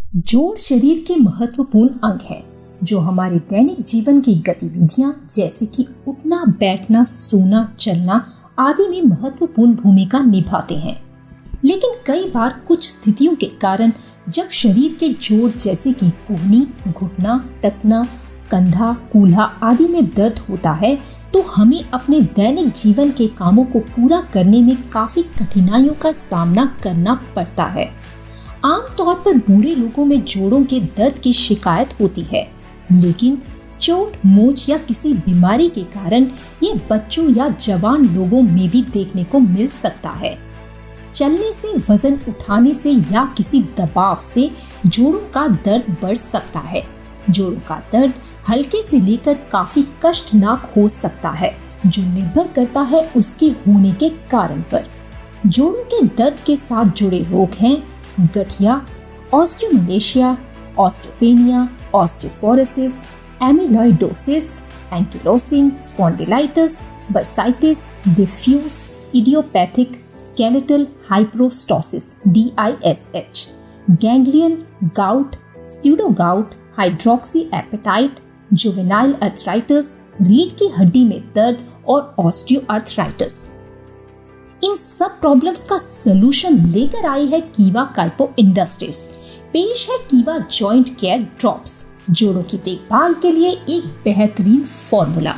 जोड़ शरीर के महत्वपूर्ण अंग है जो हमारे दैनिक जीवन की गतिविधियां जैसे कि उठना, बैठना, सोना, चलना आदि में महत्वपूर्ण भूमिका निभाते हैं। लेकिन कई बार कुछ स्थितियों के कारण जब शरीर के जोड़ जैसे कि कोहनी, घुटना, टखना, कंधा, कूल्हा आदि में दर्द होता है तो हमें अपने दैनिक जीवन के कामों को पूरा करने में काफी कठिनाइयों का सामना करना पड़ता है। आमतौर पर बूढ़े लोगों में जोड़ों के दर्द की शिकायत होती है, लेकिन चोट, मोच या किसी बीमारी के कारण ये बच्चों या जवान लोगों में भी देखने को मिल सकता है। चलने से, वजन उठाने से या किसी दबाव से जोड़ों का दर्द बढ़ सकता है। जोड़ों का दर्द हल्के से लेकर काफी कष्टनाक हो सकता है, जो निर्भर करता है उसके होने के कारण पर। जोड़ों के दर्द के साथ जुड़े रोग हैं गठिया, osteomalacia, osteopenia, osteoporosis, amyloidosis, ankylosing spondylitis, bursitis, diffuse idiopathic skeletal hyperostosis DISH, ganglion, gout, pseudo gout, hydroxy apatite, juvenile arthritis, रीढ़ की हड्डी में दर्द और ऑस्टियोआर्थराइटिस। इन सब प्रॉब्लम्स का सलूशन लेकर आई है कीवा काइपो इंडस्ट्रीज। पेश है कीवा जॉइंट केयर ड्रॉप्स, जोड़ों की देखभाल के लिए एक बेहतरीन फॉर्मूला।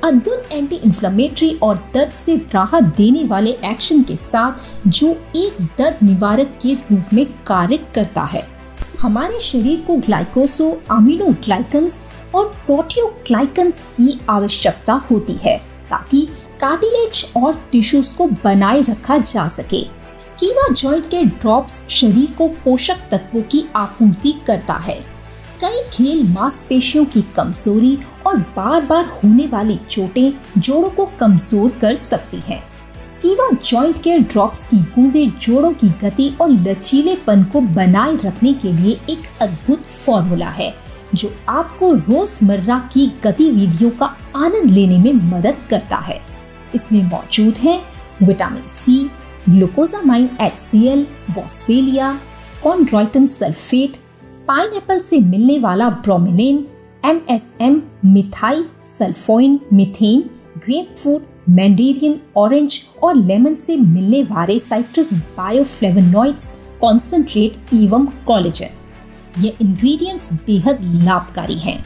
अद्भुत एंटी इंफ्लेमेटरी और दर्द से राहत देने वाले एक्शन के साथ जो एक दर्द निवारक के रूप में कार्य करता है। हमारे शरीर को ग्लाइकोसो अमीनोग्लाइकन्स और प्रोटियोग्लाइकन्स की आवश्यकता होती है ताकि कार्टिलेज और टिश्यूज को बनाए रखा जा सके। कीवा जॉइंट के ड्रॉप्स शरीर को पोषक तत्वों की आपूर्ति करता है। कई खेल, मांसपेशियों की कमजोरी और बार बार होने वाली चोटें जोड़ों को कमजोर कर सकती हैं। कीवा जॉइंट केयर ड्रॉप्स की बूंदें जोड़ों की गति और लचीलेपन को बनाए रखने के लिए एक अद्भुत फॉर्मूला है जो आपको रोजमर्रा की गतिविधियों का आनंद लेने में मदद करता है। इसमें मौजूद है vitamin C, glucosamine HCl, boswellia, chondroitin sulphate, pineapple से मिलने वाला bromelain, MSM, methyl sulphonyl methane, grapefruit, mandarin, orange और लेमन से मिलने वाले साइट्रस बायोफ्लेवोनॉइड्स, कॉन्सेंट्रेट एवं कोलेजन। ये इंग्रेडिएंट्स बेहद लाभकारी हैं।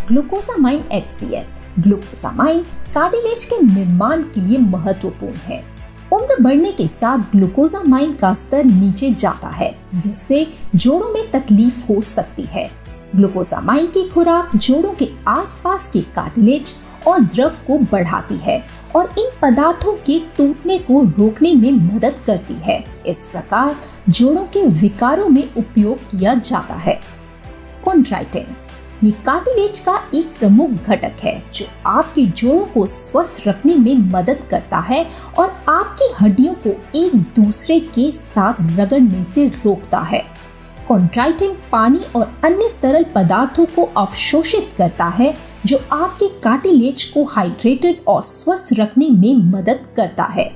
ग्लूकोसामाइन HCl, ग्लूकोसामाइन कार्टिलेज के निर्माण के लिए महत्वपूर्ण है। उम्र बढ़ने के साथ ग्लूकोसामाइन का स्तर नीचे जाता है, जिससे जोड़ों में तकलीफ हो सकती है। ग्लूकोसामाइन की खुराक जोड़ों के आसपास के कार्टिलेज और द्रव को बढ़ाती है और इन पदार्थों के टूटने को रोकने में मदद करती है। इस प्रकार जोड़ों के विकारों में उपयोग किया जाता है। कॉन्ड्राइटिन, ये कार्टिलेज का एक प्रमुख घटक है जो आपके जोड़ों को स्वस्थ रखने में मदद करता है और आपकी हड्डियों को एक दूसरे के साथ रगड़ने से रोकता है। कॉन्ड्राइटिन पानी और अन्य तरल पदार्थों को अवशोषित करता है जो आपके कार्टिलेज को हाइड्रेटेड और स्वस्थ रखने में मदद करता है।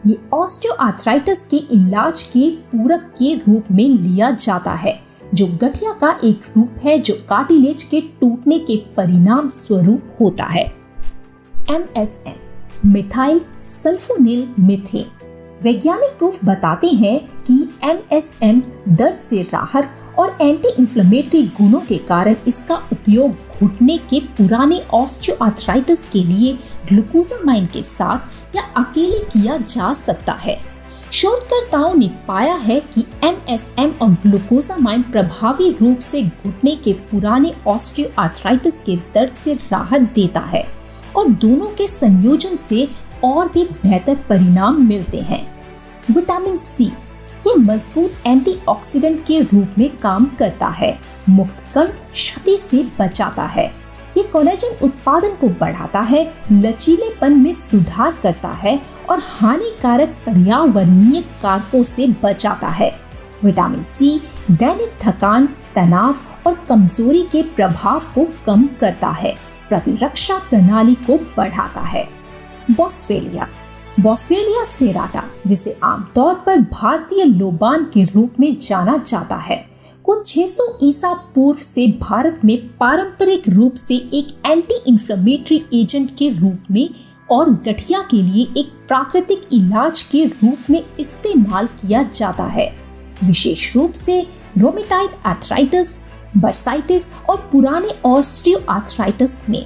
ये ऑस्टियोआर्थराइटिस के इलाज के पूरक के रूप में लिया जाता है, जो गठिया का एक रूप है जो कार्टिलेज के टूटने के परिणाम स्वरूप होता है। MSM, methyl sulphonyl methane. वैज्ञानिक प्रूफ बताते हैं कि MSM दर्द से राहत और एंटी इंफ्लेमेटरी गुणों के कारण इसका उपयोग घुटने के पुराने ऑस्टियोआर्थराइटिस के लिए ग्लूकोसामाइन के साथ या अकेले किया जा सकता है। शोधकर्ताओं ने पाया है कि MSM और ग्लूकोसामाइन प्रभावी रूप से घुटने के पुराने ऑस्टियोआर्थराइटिस के दर्द से राहत देता है और दोनों के संयोजन से और भी बेहतर परिणाम मिलते हैं। विटामिन C, ये मजबूत एंटीऑक्सीडेंट के रूप में काम करता है, मुक्त कण क्षति से बचाता है। ये कोलेजन उत्पादन को बढ़ाता है, लचीलेपन में सुधार करता है और हानिकारक पर्यावरणीय कारकों से बचाता है। विटामिन C दैनिक थकान, तनाव और कमजोरी के प्रभाव को कम करता है, प्रतिरक्षा प्रणाली को बढ़ाता है। बॉस्वेलिया सेराटा, जिसे आमतौर पर भारतीय लोबान के रूप में जाना जाता है, कुछ 600 ईसा पूर्व से भारत में पारंपरिक रूप से एक एंटी इंफ्लेमेटरी एजेंट के रूप में और गठिया के लिए एक प्राकृतिक इलाज के रूप में इस्तेमाल किया जाता है, विशेष रूप से रोमेटाइड आर्थराइटिस, बर्साइटिस और पुराने ऑस्टियोआर्थराइटिस में।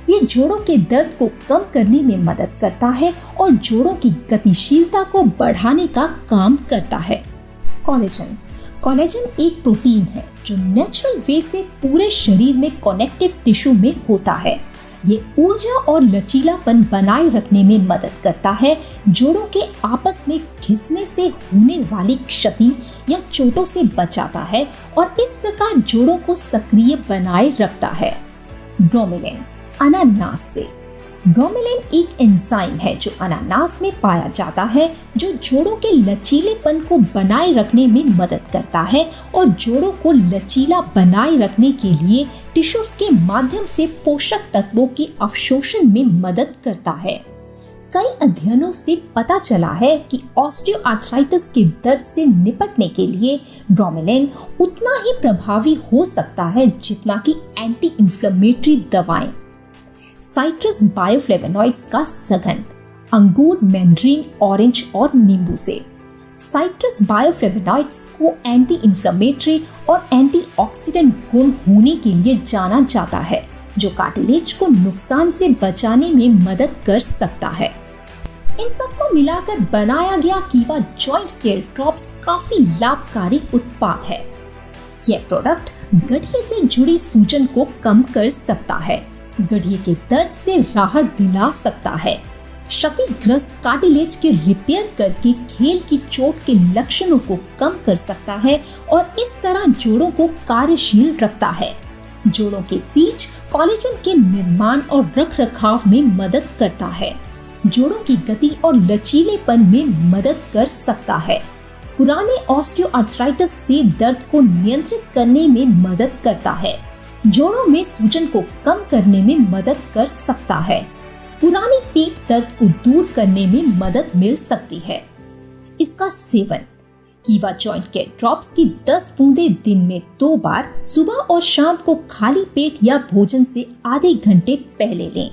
ये जोड़ों के दर्द को कम करने में मदद करता है और जोड़ों की गतिशीलता को बढ़ाने का काम करता है। कोलेजन एक प्रोटीन है जो नेचुरल वे से पूरे शरीर में कनेक्टिव टिश्यू में होता है। ये ऊर्जा और लचीलापन बनाए रखने में मदद करता है, जोड़ों के आपस में घिसने से होने वाली क्षति या चोटों से बचाता है और इस प्रकार जोड़ों को सक्रिय बनाए रखता है। ब्रोमेलिन अनानास से। ब्रोमेलिन एक एंजाइम है जो अनानास में पाया जाता है, जो जोड़ों के लचीलेपन को बनाए रखने में मदद करता है और जोड़ों को लचीला बनाए रखने के लिए टिश्यूज के माध्यम से पोषक तत्वों के अवशोषण में मदद करता है। कई अध्ययनों से पता चला है कि ऑस्टियोआर्थराइटिस के दर्द से निपटने के लिए ब्रोमेलिन उतना ही प्रभावी हो सकता है जितना कि एंटी इंफ्लेमेटरी दवाएं। साइट्रस बायोफ्लेवोनॉइड्स का सघन अंगूर, मैंड्रीन, ऑरेंज और नींबू से। साइट्रस बायोफ्लेवोनॉइड्स को एंटी इंफ्लेमेटरी और एंटीऑक्सीडेंट गुण होने के लिए जाना जाता है, जो कार्टिलेज को नुकसान से बचाने में मदद कर सकता है। इन सबको मिलाकर बनाया गया कीवा जॉइंट केयर ड्रॉप्स काफी लाभकारी उत्पाद है। यह प्रोडक्ट गठिए से जुड़ी सूजन को कम कर सकता है, गठिए के दर्द से राहत दिला सकता है, क्षतिग्रस्त कार्टिलेज के रिपेयर करके खेल की चोट के लक्षणों को कम कर सकता है और इस तरह जोड़ों को कार्यशील रखता है। जोड़ों के बीच कोलेजन के निर्माण और रखरखाव में मदद करता है, जोड़ों की गति और लचीलेपन में मदद कर सकता है, पुराने ऑस्टियोआर्थराइटिस से दर्द को नियंत्रित करने में मदद करता है, जोड़ों में सूजन को कम करने में मदद कर सकता है, पुरानी पीठ दर्द को दूर करने में मदद मिल सकती है। इसका सेवन कीवा जॉइंट केयर ड्रॉप्स की 10 बूंदें दिन में 2 बार सुबह और शाम को खाली पेट या भोजन से आधे घंटे पहले लें।